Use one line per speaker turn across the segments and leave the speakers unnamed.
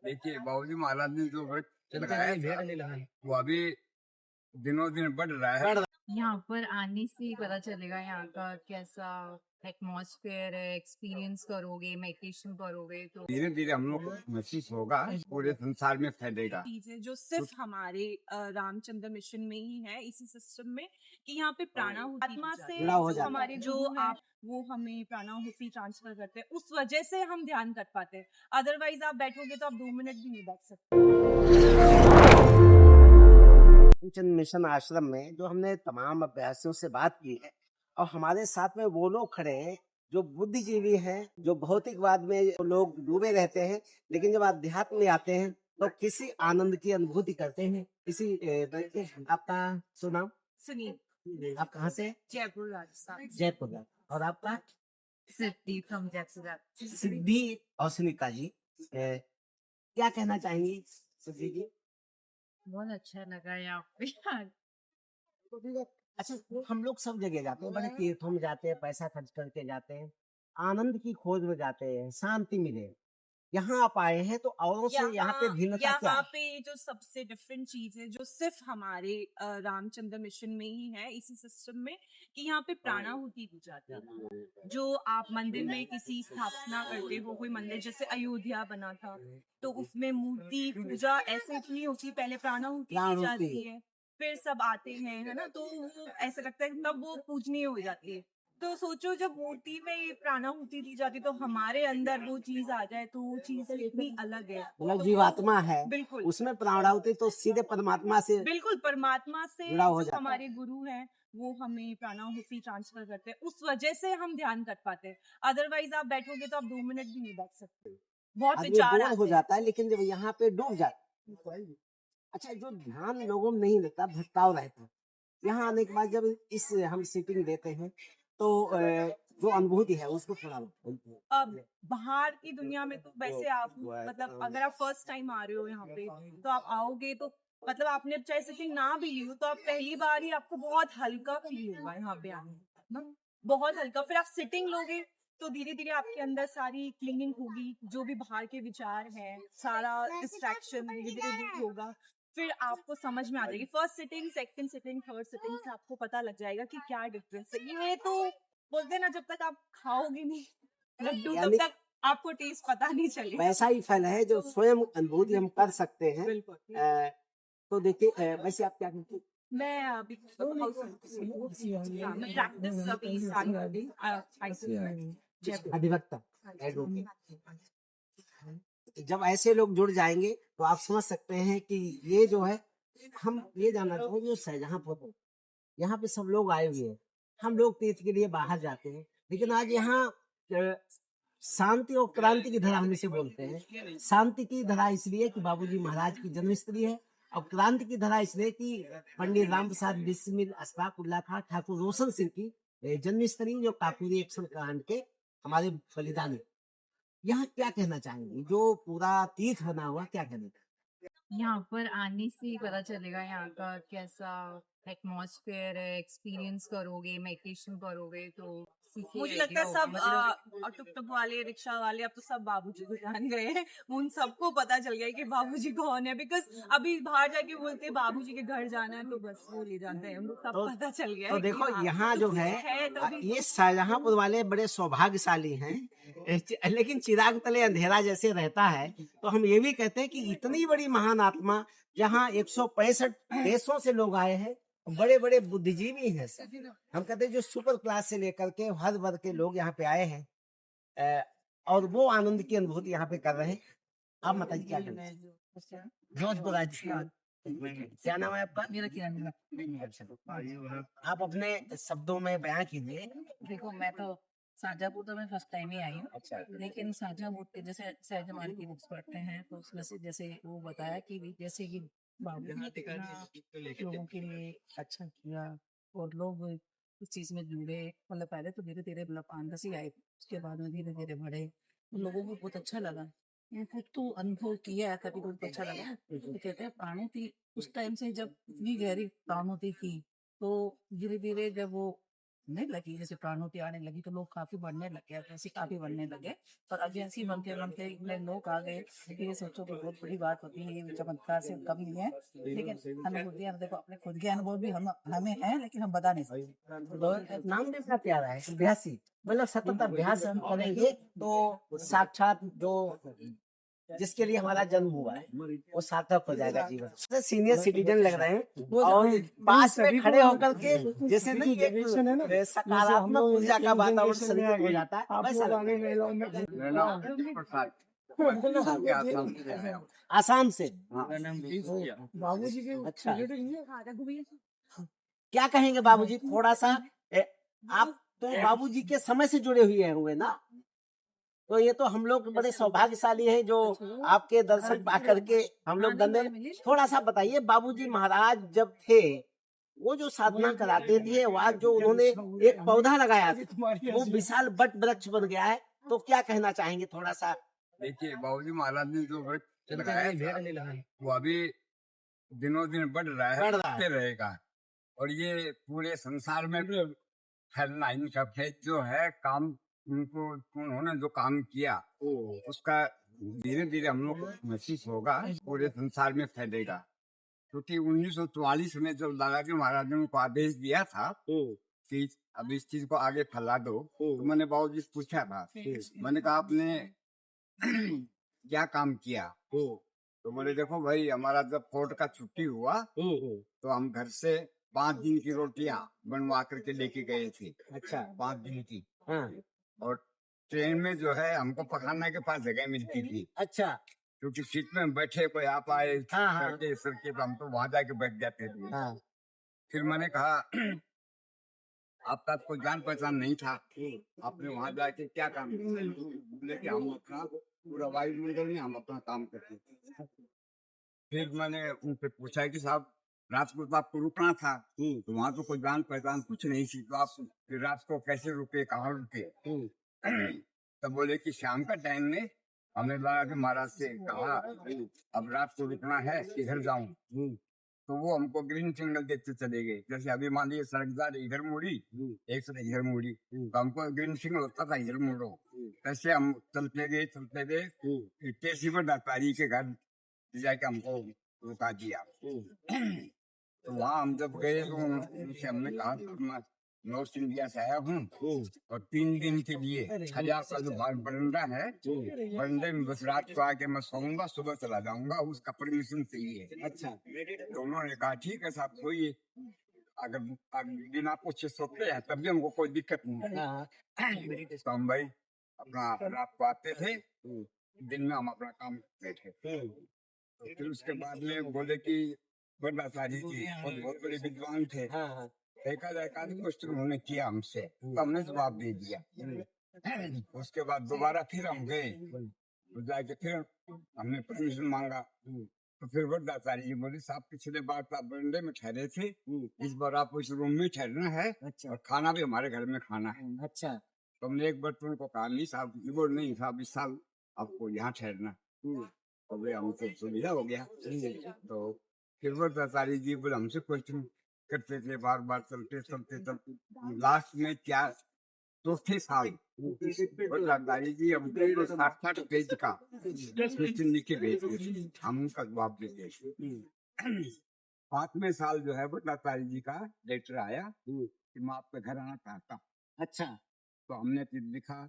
देखिए बाबूजी महाराज ने जो वृक्ष लगाया था वो अभी दिनों दिन बढ़ रहा है।
यहाँ पर आने से ही पता चलेगा यहाँ का कैसा एटमॉस्फेयर है। एक्सपीरियंस करोगे, मेडिटेशन करोगे तो
धीरे धीरे हम लोग को महसूस होगा, पूरे संसार में फैलेगा।
चीजें जो सिर्फ हमारे रामचंद्र मिशन में ही है, इसी सिस्टम में, कि यहाँ पे प्राणाहुति आत्मा से जो हमारे जो आप वो हमें प्राणाहुति ट्रांसफर करते हैं, उस वजह से हम ध्यान कर पाते हैं। अदरवाइज आप बैठोगे तो आप 2 मिनट भी नहीं बैठ सकते।
रामचंद्र मिशन आश्रम में जो हमने तमाम अभ्यासियों से बात की है, और हमारे साथ में वो लोग खड़े हैं जो बुद्धिजीवी हैं, जो भौतिकवाद में लोग डूबे रहते हैं, लेकिन जब अध्यात्म में आते हैं तो किसी आनंद की अनुभूति करते हैं। आपका सुनाम?
सुनील।
आप कहाँ से?
जयपुर, राजस्थान।
जयपुर। और आपका?
सिद्धि फ्रॉम जयपुर।
सिद्धि और सुनीता जी, क्या कहना चाहेंगी सिद्धि जी?
बहुत अच्छा लगा यहाँ पे।
अच्छा, हम लोग सब जगह जाते हैं, बड़े तीर्थों में जाते हैं, पैसा खर्च करके जाते हैं, आनंद की खोज में जाते हैं, शांति मिले। यहाँ आप आए हैं तो औरों से यहाँ पे भिन्नता क्या
यहाँ
है?
पे जो सबसे डिफरेंट चीज है, जो सिर्फ हमारे रामचंद्र मिशन में ही है, इसी सिस्टम में, कि यहाँ पे प्राणाहुति दी जाती है। जो आप मंदिर में किसी स्थापना करते हो, कोई मंदिर जैसे अयोध्या बना था, तो उसमें मूर्ति पूजा ऐसे नहीं होती, पहले प्राणाहुति दी जाती है, फिर सब आते हैं, है ना, तो वो ऐसा लगता है तब वो पूजनीय हो जाती है। तो सोचो जब मूर्ति में प्राणाहुति दी जाती तो हमारे अंदर वो चीज आ जाए, तो वो चीज इतनी अलग है।
मतलब जीवात्मा है,
बिल्कुल,
उसमें प्राणाहुति तो सीधे परमात्मा से
बिल्कुल परमात्मा से
जुड़ा हो
जो
जाता है।
हमारे गुरु हैं वो हमें प्राणाहुति ट्रांसफर करते हैं, उस वजह से हम ध्यान कर पाते हैं। अदरवाइज आप बैठोगे तो आप 2 मिनट भी नहीं बैठ सकते। बहुत
आदमी
विचार
बोर हो
आते हैं।
जाता है, लेकिन जब यहाँ पे डूब जाता है। अच्छा, जो ध्यान लोगों में नहीं रहता, भटकाव रहता है, यहाँ आने के बाद जब इस हम सीटिंग देते हैं तो जो अनुभूति है उसको थोड़ा
अब बाहर की दुनिया में तो वैसे आप मतलब अगर आप फर्स्ट टाइम आ रहे हो यहाँ पे, तो आप आओगे तो मतलब आपने चाहे सिटिंग ना भी ली हो, तो आप पहली बार ही आपको बहुत हल्का फील होगा यहाँ पे आने ना, बहुत हल्का। फिर आप सिटिंग लोगे तो धीरे धीरे आपके अंदर सारी क्लीनिंग होगी, जो भी बाहर के विचार है, सारा डिस्ट्रैक्शन धीरे धीरे दूर होगा। फिर आपको समझ में आ जाएगी, first sitting, second sitting, third sitting से आपको पता लग जाएगा कि क्या डिफरेंस है। ये तो बोलते ना, जब तक आप खाओगे नहीं लड्डू तब तक आपको टेस्ट पता नहीं चलेगा।
वैसा ही फल है जो स्वयं अनुभूति हम कर सकते हैं।
बिल्कुल।
तो देखिए, वैसे आप क्या करते हैं?
मैं अभी मैं प्रैक्टिस अभी
अधिवक्ता, एडवोकेट। जब ऐसे लोग जुड़ जाएंगे तो आप समझ सकते हैं कि ये जो है, हम ये जानना चाहेंगे जो शाहजहांपुर यहाँ पे सब लोग आए हुए हैं, हम लोग तीर्थ के लिए बाहर जाते हैं, लेकिन आज यहाँ शांति और क्रांति की धरा हम इसे बोलते हैं। शांति की धरा इसलिए कि बाबूजी महाराज की जन्मस्थली है, और क्रांति की धरा इसलिए कि पंडित राम प्रसाद बिस्मिल अशफाक उल्लाह खां ठाकुर रोशन सिंह की जन्मस्थली, जो काकोरी एक्शन कांड के हमारे बलिदानी। यहाँ क्या कहना चाहेंगे, जो पूरा तीर्थ बना हुआ, क्या कहना चाहेंगे?
यहाँ पर आने से ही पता चलेगा यहाँ का कैसा एटमॉस्फेयर है। एक्सपीरियंस करोगे, मेडिटेशन करोगे तो
मुझे लगता है सब टुक-टुक वाले, रिक्शा वाले अब तो सब बाबूजी को जान गए हैं। उन सबको पता चल गया है कि बाबूजी कौन है, बिकॉज अभी बाहर जाके बोलते हैं बाबूजी के घर जाना है तो बस वो ले जाते हैं, उनको सब पता चल गया है।
तो देखो
कि
यहाँ जो है, ये शाहजहांपुर वाले बड़े सौभाग्यशाली हैं, लेकिन चिराग तले अंधेरा जैसे रहता है, तो हम ये भी कहते हैं कि इतनी बड़ी महान आत्मा, जहाँ 165 देशों से लोग आए हैं, बड़े बड़े बुद्धिजीवी हैं सर। हम कहते हैं जो सुपर क्लास से लेकर के हर वर्ग के लोग यहाँ पे आए हैं, और वो आनंद की अनुभूति यहाँ पे कर रहे हैं। आप बताइए क्या करना है? जोधपुर राजस्थान। क्या नाम है आपका?
मेरा किराना।
आप अपने शब्दों में बयां कीजिए।
देखो, मैं तो शाहजहांपुर तो मैं फर्स्ट टाइम ही आई हूँ।
अच्छा।
लेकिन शाहजहांपुर के जैसे सहज हमारी की बुक्स पढ़ते हैं तो उसमें से जैसे वो बताया कि जैसे कि बाबू ने इतना लोगों के लिए अच्छा किया और लोग इस चीज में जुड़े। मतलब पहले तो धीरे धीरे मतलब 5-10 ही आए, उसके बाद में धीरे धीरे बढ़े, तो लोगों को बहुत अच्छा लगा। उनको तो अनुभव किया है, तभी बहुत अच्छा लगा। तो कहते हैं प्राणों उस टाइम से जब इतनी गहरी प्राणों थी, तो धीरे धीरे जब वो नहीं लगी, जैसे प्राणोती आने लगी तो लोग काफी बढ़ने लगे, ऐसे काफी बढ़ने लगे। और अब ऐसे बनते बनते इतने लोग आ गए कि ये सोचो कि बहुत बड़ी बात होती है, ये चमत्कार से कम नहीं है। लेकिन अनुभूति, हम देखो अपने खुद के अनुभव भी हमें है, लेकिन हम बता नहीं सकते।
तो नाम भी इतना प्यारा है, अभ्यासी, मतलब सतत अभ्यास हम करेंगे तो साक्षात जो जिसके लिए हमारा जन्म हुआ है वो सार्थक हो जाएगा जीवन। सीनियर सिटीजन लग रहे हैं और पास में खड़े होकर के जैसे नहीं एक सकारात्मक ऊर्जा का वातावरण शरीर में हो जाता है, वैसा लगता है।
मेरा नाम प्रसाद के आसाम से आया हूँ।
आसाम से।
बाबूजी के
अच्छा, क्या कहेंगे बाबूजी, थोड़ा सा आप तो बाबूजी के समय से जुड़े हुए होंगे ना, तो ये तो हम लोग बड़े सौभाग्यशाली हैं जो आपके दर्शन पा करके हम लोग धन्य। थोड़ा सा बताइए, बाबूजी महाराज जब थे वो जो साधना कराते थे, वहाँ जो उन्होंने एक पौधा लगाया था वो विशाल बट वृक्ष बन गया है, तो क्या कहना चाहेंगे थोड़ा सा?
देखिए बाबूजी महाराज ने जो वृक्ष लगाया था, वो अभी दिनों दिन बढ़ रहा है, बढ़ते रहेगा। और ये पूरे संसार में फैलना, इनका फेज जो है काम, उनको उन्होंने जो काम किया उसका धीरे धीरे हम लोग को महसूस होगा, पूरे संसार में फैलेगा। क्योंकि 1944 में जब दादाजी महाराज ने उनको आदेश दिया था कि अब इस चीज को आगे फैला दो, तो मैंने बाबूजी से पूछा था, मैंने कहा आपने क्या काम किया? तो बोले देखो भाई, हमारा जब कोर्ट का छुट्टी हुआ तो हम घर से 5 दिन की रोटियां बनवा करके लेके गए थे।
अच्छा,
5 दिन की।
हाँ,
और ट्रेन में जो है हमको पखाने के पास जगह मिलती थी,
अच्छा,
क्योंकि सीट में बैठे कोई आप आए
हाँ, हाँ,
सड़के सड़के तो हम तो वहां जाके बैठ जाते थे।
हाँ,
फिर मैंने कहा आपका कोई जान पहचान नहीं था, आपने वहां जाके क्या काम किया? बोले कि हम अपना पूरा वायुमंडल में हम अपना काम करते थे। फिर मैंने उनसे पूछा कि साहब रात को तो आपको रुकना था, तो वहाँ तो कोई जान पहचान कुछ नहीं थी, तो आप फिर रात को कैसे रुके, कहाँ रुके? तब बोले कि शाम का टाइम में हमने लगा कि महाराज से कहा अब रात को रुकना है, किधर जाऊं? तो वो हमको ग्रीन सिग्नल देते चले गए। जैसे अभी मान लीजिए सड़क जा रही, इधर मुड़ी, एक से इधर मुड़ी, तो हमको ग्रीन सिग्नल होता था इधर मुड़ो। ऐसे हम चलते गए केसी पर दातारी के घर जाके हमको रुका दिया। तो वहाँ हम जब गए तो उनसे हमने कहा मैं नॉर्थ इंडिया से आया हूँ और 3 दिन के लिए 1000 का जो बरंडा है, बरंडे में बस रात को आके मैं सोऊंगा, सुबह चला जाऊंगा, उसका परमिशन चाहिए। अच्छा, तो उन्होंने कहा ठीक है साहब, कोई अगर दिन आप कुछ सोते हैं तब भी हमको कोई दिक्कत नहीं। तो हम भाई अपना रात को आते थे, दिन में हम अपना काम करते थे। तो फिर उसके बाद में बोले कि बड़ाचारी जी बहुत बड़े विद्वान थे, एक क्वेश्चन उन्होंने किया हमसे, तो हमने जवाब दे दिया। उसके बाद दोबारा फिर हम गए, तो जाके फिर हमने परमिशन मांगा, तो फिर बड़ाचारी जी बोले साहब पिछले बार तो आप बरंडे में ठहरे थे, इस बार आप उस रूम में ठहरना है। अच्छा, और खाना भी हमारे घर में खाना है। अच्छा, तो हमने एक बार तुमको कहा नहीं साहब, बोल नहीं साहब इस साल आपको यहाँ ठहरना, तो वे हमको सुविधा हो गया। तो फिर बड़ाचारी जी बोले हमसे क्वेश्चन करते थे, बार बार चलते तब लास्ट में क्या चौथे साल बड़ाचारी जी हमको 60 पेज का क्वेश्चन लिख के भेजे, हम उनका जवाब देते। 5वें साल जो है बड़ाचारी जी का लेटर आया कि मैं आपके घर आना चाहता हूँ। अच्छा, तो हमने फिर लिखा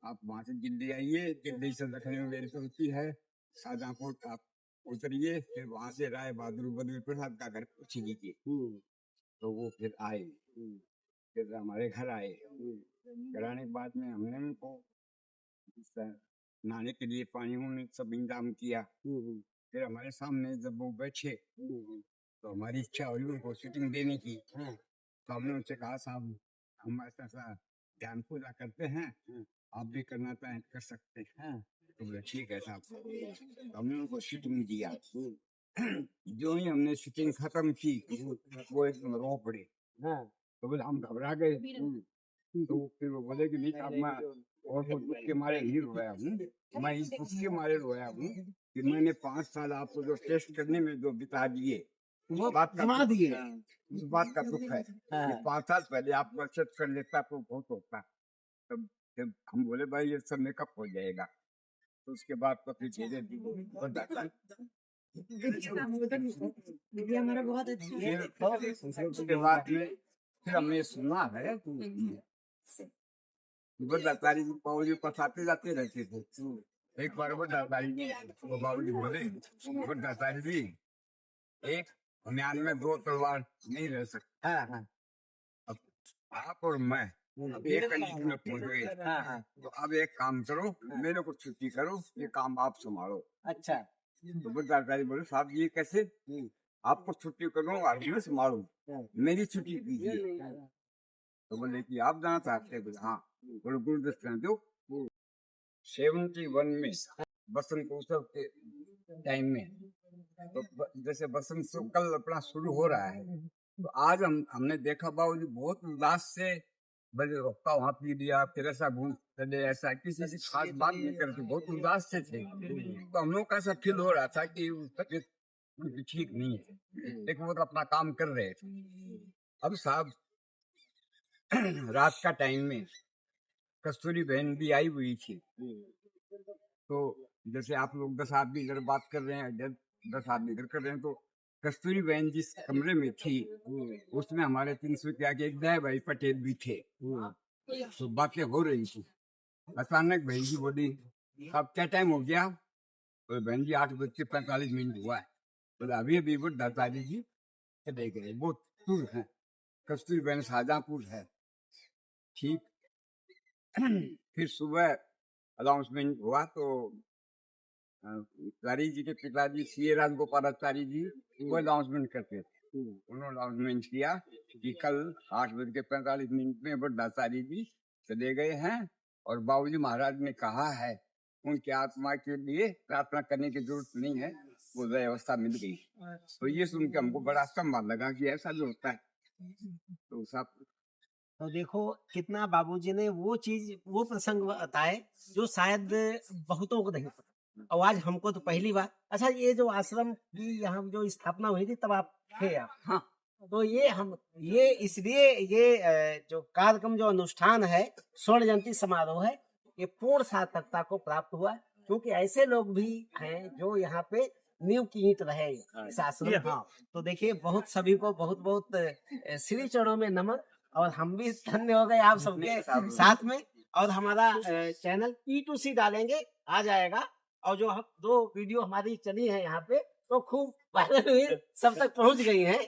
आप वहाँ से दिल्ली आइए, दिल्ली से लखनऊ में मेरी होती है, शाहजहाँपुर आप उतरिए, फिर वहाँ से राय बहादुर बद्री प्रसाद का घर पूछ लीजिए। तो वो फिर आए, फिर हमारे घर आए। घर आने के बाद में हमने उनको नहाने के लिए पानी उन्होंने सब इंतजाम किया। फिर हमारे सामने जब वो बैठे तो हमारी इच्छा हुई उनको सीटिंग देने की। तो हमने उनसे कहा साहब हम ऐसा ध्यान पूजा करते हैं, आप भी करना चाहें कर सकते हैं। तो बोले ठीक है साहब, तो हमने उनको सीटिंग दिया। जो ही हमने सीटिंग खत्म की वो एकदम रो पड़े। तो बोले हम घबरा गए। तो फिर वो बोले कि नहीं साहब मैं और कुछ दुख के मारे नहीं रोया हूँ, मैं इस दुख के मारे रोया हूँ कि मैंने 5 साल आपको जो टेस्ट करने में जो बिता दिए,
वो
बात का
घुमा
दुख
दिए।
है। उस बात का दुख है
हाँ।
कि 5 साल पहले आपको एक्सेप्ट कर लेता तो बहुत होता। तब जब हम बोले भाई ये सब मेकअप हो जाएगा, तो उसके बाद तो फिर धीरे-धीरे हो जाता है।
ये हमारा बहुत अच्छा है।
फिर उसके बाद में फिर हमने सुना है वो दातारी जी बाबूजी पास आते जाते रहते थे। एक बार वो दातारी जी वो बाबूजी बोले वो दातारी जी एक म्यान में 2 तलवार नहीं रह सकते।
हाँ, हाँ।
अब आप और मैं अब एक कंडीशन में पहुंच गए।
हाँ, हाँ।
तो अब एक काम करो, मेरे को छुट्टी करो, ये काम आप संभालो।
अच्छा।
तो वो दातारी बोले साहब ये कैसे? आपको छुट्टी करूँ और मैं संभालूं, मेरी छुट्टी कीजिए। तो बोले कि आप जाना चाहते हैं? बोले हाँ। बोले गुरुदक्षिणा दो। 71 में बसंत उत्सव के टाइम में तो जैसे बसंत उत्सव कल अपना शुरू हो रहा है, तो आज हमने देखा बाबूजी बहुत उल्लास से बड़े रोकता वहां पी लिया, फिर ऐसा घूम चले, ऐसा किसी से खास बात नहीं करते, बहुत उल्लास से थे। तो हम लोग का ऐसा फील हो रहा था कि तबीयत उनकी ठीक नहीं है, लेकिन वो तो अपना काम कर रहे थे। अब साहब रात का टाइम में कस्तूरी बहन भी आई हुई थी। तो जैसे आप लोग 10 आदमी इधर बात कर रहे हैं, इधर 10 आदमी इधर कर रहे हैं, तो कस्तूरी बहन जिस कमरे में थी उसमें हमारे 300 के आगे एक दया भाई पटेल भी थे। तो बातें हो रही थी। अचानक बहन जी बोली अब क्या टाइम हो गया? तो बहन जी 8:45 हुआ है। बोला अभी अभी वो दादाजी जी चले गए, वो दूर है, कस्तूरी बहन शाहजहाँपुर है। ठीक। फिर सुबह अनाउंसमेंट हुआ तो तिवारी जी के पिताजी सीए राजगोपालाचारी जी वो अनाउंसमेंट करते थे। उन्होंने अनाउंसमेंट किया कि कल 8:45 में बड्डाचारी जी चले गए हैं और बाबूजी महाराज ने कहा है उनकी आत्मा के लिए प्रार्थना करने की जरूरत नहीं है, वो व्यवस्था मिल गई। तो ये सुन के हमको बड़ा सम्मान लगा कि ऐसा भी होता है। तो सब
तो देखो कितना बाबूजी ने वो चीज वो प्रसंग बताए जो शायद बहुतों को नहीं पता, और आज हमको तो पहली बार। अच्छा, ये जो आश्रम की यहाँ जो स्थापना हुई थी तब आप थे आप?
हाँ।
तो ये इसलिए ये जो कार्यक्रम जो अनुष्ठान है स्वर्ण जयंती समारोह है, ये पूर्ण सार्थकता को प्राप्त हुआ क्योंकि ऐसे लोग भी हैं जो यहाँ पे नींव की ईंट रहे इस आश्रम की। तो देखिए बहुत सभी को बहुत बहुत श्री चरणों में नमन, और हम भी धन्य हो गए आप सबके साथ में। और हमारा चैनल E2C डालेंगे आ जाएगा, और जो 2 वीडियो हमारी चली है यहाँ पे तो खूब वायरल हुई, सब तक पहुंच गई है।